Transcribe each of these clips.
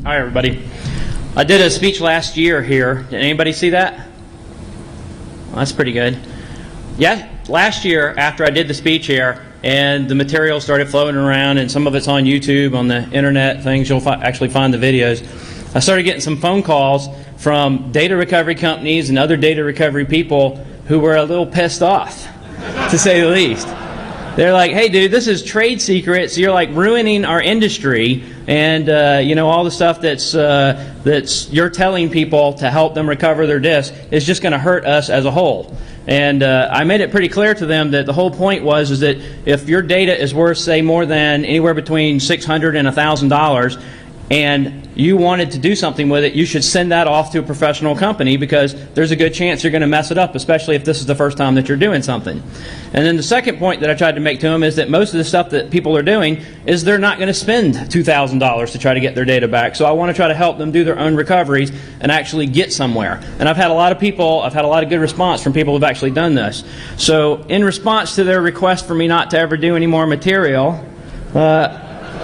Hi, everybody. I did a speech last year here. Did anybody see that? Well, that's pretty good. Yeah, last year after I did the speech here and the material started floating around, and some of it's on YouTube, on the internet, things you'll actually find the videos, I started getting some phone calls from data recovery companies and other data recovery people who were a little pissed off, to say the least. They're like, hey dude, this is trade secrets, you're like ruining our industry, and all the stuff that's you're telling people to help them recover their disk is just going to hurt us as a whole. And I made it pretty clear to them that the whole point was that if your data is worth, say, more than anywhere between $600 and $1,000, and you wanted to do something with it, you should send that off to a professional company, because there's a good chance you're going to mess it up, especially if this is the first time that you're doing something. And then the second point that I tried to make to them is that most of the stuff that people are doing is they're not going to spend $2,000 to try to get their data back. So I want to try to help them do their own recoveries and actually get somewhere. And I've had a lot of good response from people who've actually done this. So in response to their request for me not to ever do any more material,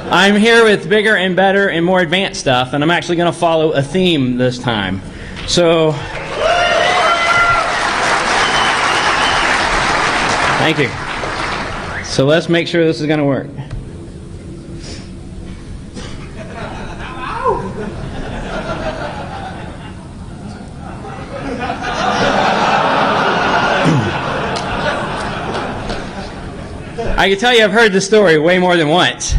I'm here with bigger and better and more advanced stuff, and I'm actually going to follow a theme this time. So, thank you. So let's make sure this is going to work. I can tell you I've heard this story way more than once.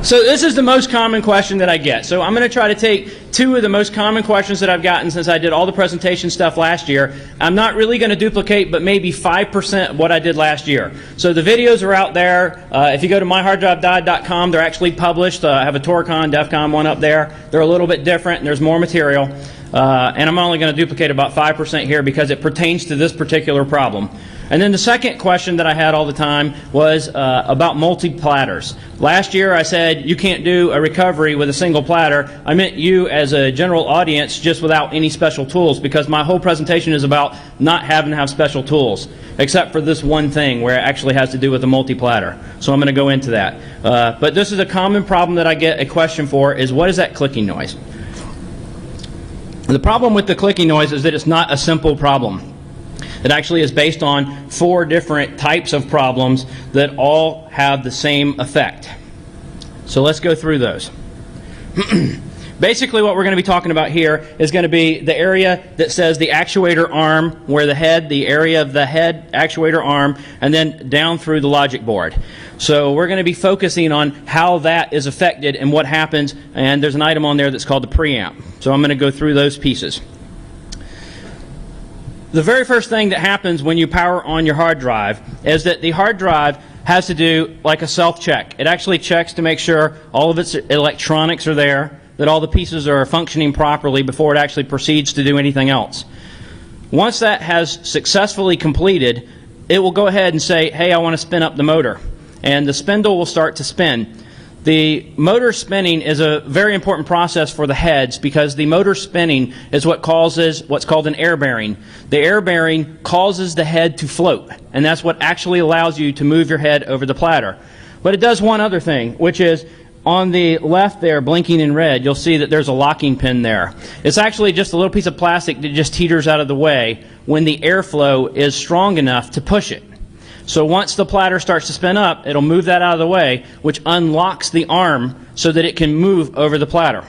So this is the most common question that I get. So I'm going to try to take two of the most common questions that I've gotten since I did all the presentation stuff last year. I'm not really going to duplicate, but maybe 5% of what I did last year. So the videos are out there. If you go to myharddrivedied.com, they're actually published. I have a ToraCon, DEF CON one up there. They're a little bit different, and there's more material. And I'm only going to duplicate about 5% here because it pertains to this particular problem. And then the second question that I had all the time was about multi-platters. Last year I said you can't do a recovery with a single platter. I meant you as a general audience just without any special tools, because my whole presentation is about not having to have special tools, except for this one thing where it actually has to do with a multi-platter. So I'm going to go into that. But this is a common problem that I get a question for, is what is that clicking noise? The problem with the clicking noise is that it's not a simple problem. It actually is based on 4 different types of problems that all have the same effect. So let's go through those. Basically what we're going to be talking about here is going to be the area that says the actuator arm, where the area of the head actuator arm, and then down through the logic board. So we're going to be focusing on how that is affected and what happens, and there's an item on there that's called the preamp. So I'm going to go through those pieces. The very first thing that happens when you power on your hard drive is that the hard drive has to do like a self-check. It actually checks to make sure all of its electronics are there, that all the pieces are functioning properly before it actually proceeds to do anything else. Once that has successfully completed, it will go ahead and say, hey, I want to spin up the motor. And the spindle will start to spin. The motor spinning is a very important process for the heads, because the motor spinning is what causes what's called an air bearing. The air bearing causes the head to float, and that's what actually allows you to move your head over the platter. But it does one other thing, which is on the left there, blinking in red, you'll see that there's a locking pin there. It's actually just a little piece of plastic that just teeters out of the way when the airflow is strong enough to push it. So once the platter starts to spin up, it'll move that out of the way, which unlocks the arm so that it can move over the platter.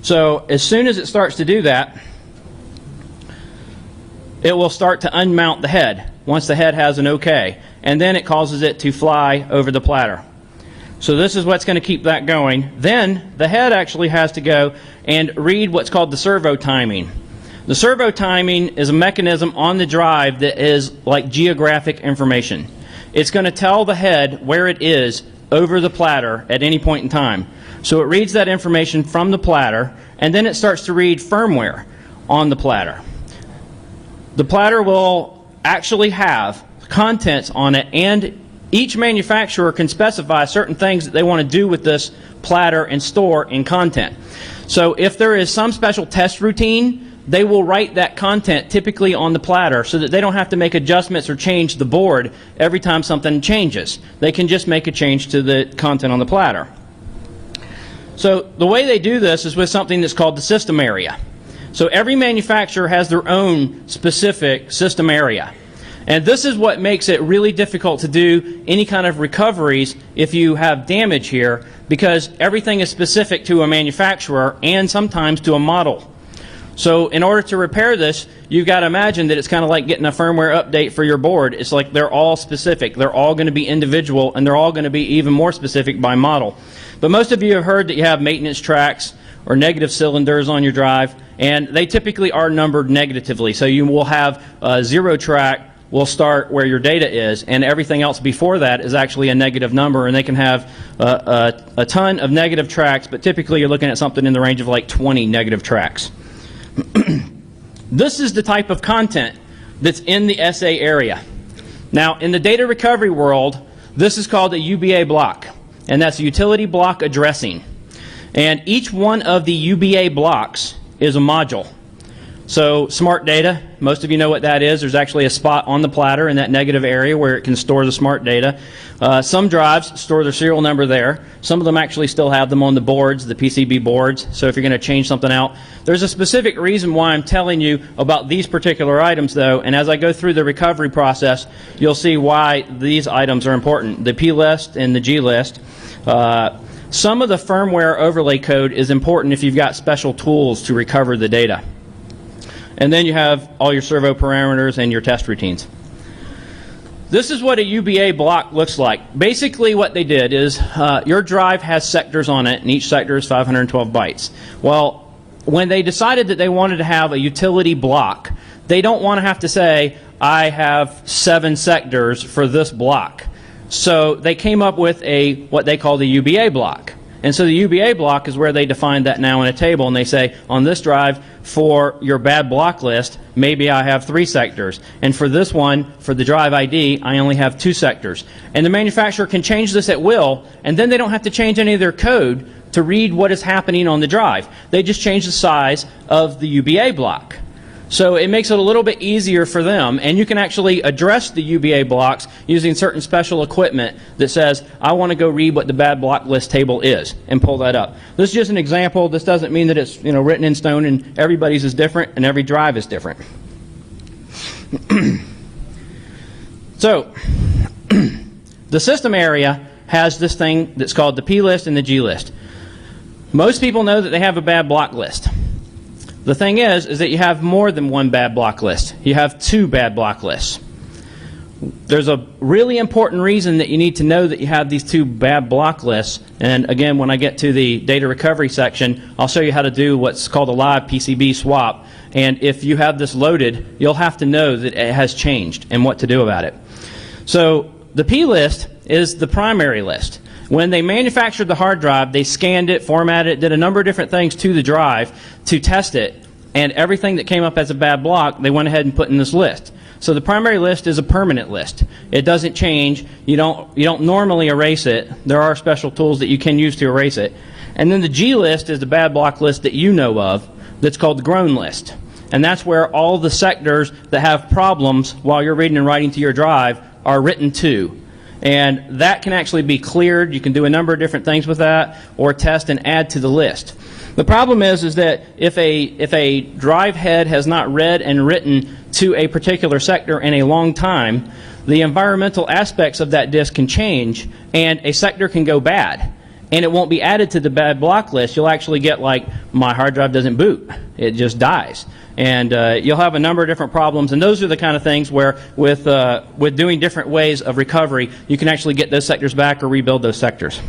So as soon as it starts to do that, it will start to unmount the head once the head has an OK. And then it causes it to fly over the platter. So this is what's going to keep that going. Then the head actually has to go and read what's called the servo timing. The servo timing is a mechanism on the drive that is like geographic information. It's going to tell the head where it is over the platter at any point in time. So it reads that information from the platter, and then it starts to read firmware on the platter. The platter will actually have contents on it, and each manufacturer can specify certain things that they want to do with this platter and store in content. So if there is some special test routine they will write that content typically on the platter so that they don't have to make adjustments or change the board every time something changes. They can just make a change to the content on the platter. So the way they do this is with something that's called the system area. So every manufacturer has their own specific system area. And this is what makes it really difficult to do any kind of recoveries if you have damage here, because everything is specific to a manufacturer and sometimes to a model. So in order to repair this, you've got to imagine that it's kind of like getting a firmware update for your board. It's like they're all specific. They're all going to be individual, and they're all going to be even more specific by model. But most of you have heard that you have maintenance tracks or negative cylinders on your drive, and they typically are numbered negatively. So you will have a 0 track will start where your data is, and everything else before that is actually a negative number, and they can have a ton of negative tracks, but typically you're looking at something in the range of like 20 negative tracks. This is the type of content that's in the SA area. Now, in the data recovery world, this is called a UBA block, and that's utility block addressing. And each one of the UBA blocks is a module. So smart data, most of you know what that is. There's actually a spot on the platter in that negative area where it can store the smart data. Some drives store their serial number there. Some of them actually still have them on the boards, the PCB boards. So if you're going to change something out, there's a specific reason why I'm telling you about these particular items though, and as I go through the recovery process, you'll see why these items are important. The P list and the G list. Some of the firmware overlay code is important if you've got special tools to recover the data. And then you have all your servo parameters and your test routines. This is what a UBA block looks like. Basically what they did is your drive has sectors on it, and each sector is 512 bytes. Well, when they decided that they wanted to have a utility block, they don't want to have to say, I have 7 sectors for this block. So they came up with what they call the UBA block. And so the UBA block is where they define that now in a table, and they say, on this drive, for your bad block list, maybe I have 3 sectors. And for this one, for the drive ID, I only have 2 sectors. And the manufacturer can change this at will, and then they don't have to change any of their code to read what is happening on the drive. They just change the size of the UBA block. So it makes it a little bit easier for them, and you can actually address the UBA blocks using certain special equipment that says, I want to go read what the bad block list table is, and pull that up. This is just an example. This doesn't mean that it's written in stone and everybody's is different and every drive is different. So the system area has this thing that's called the P list and the G list. Most people know that they have a bad block list. The thing is that you have more than one bad block list. You have 2 bad block lists. There's a really important reason that you need to know that you have these 2 bad block lists. And again, when I get to the data recovery section, I'll show you how to do what's called a live PCB swap. And if you have this loaded, you'll have to know that it has changed and what to do about it. So the P list is the primary list. When they manufactured the hard drive, they scanned it, formatted it, did a number of different things to the drive to test it, and everything that came up as a bad block, they went ahead and put in this list. So the primary list is a permanent list. It doesn't change. You don't normally erase it. There are special tools that you can use to erase it. And then the G list is the bad block list that you know of that's called the grown list. And that's where all the sectors that have problems while you're reading and writing to your drive are written to. And that can actually be cleared. You can do a number of different things with that, or test and add to the list. The problem is that if a drive head has not read and written to a particular sector in a long time, the environmental aspects of that disk can change, and a sector can go bad. And it won't be added to the bad block list. You'll actually get like, my hard drive doesn't boot. It just dies. And you'll have a number of different problems, and those are the kind of things where with doing different ways of recovery, you can actually get those sectors back or rebuild those sectors.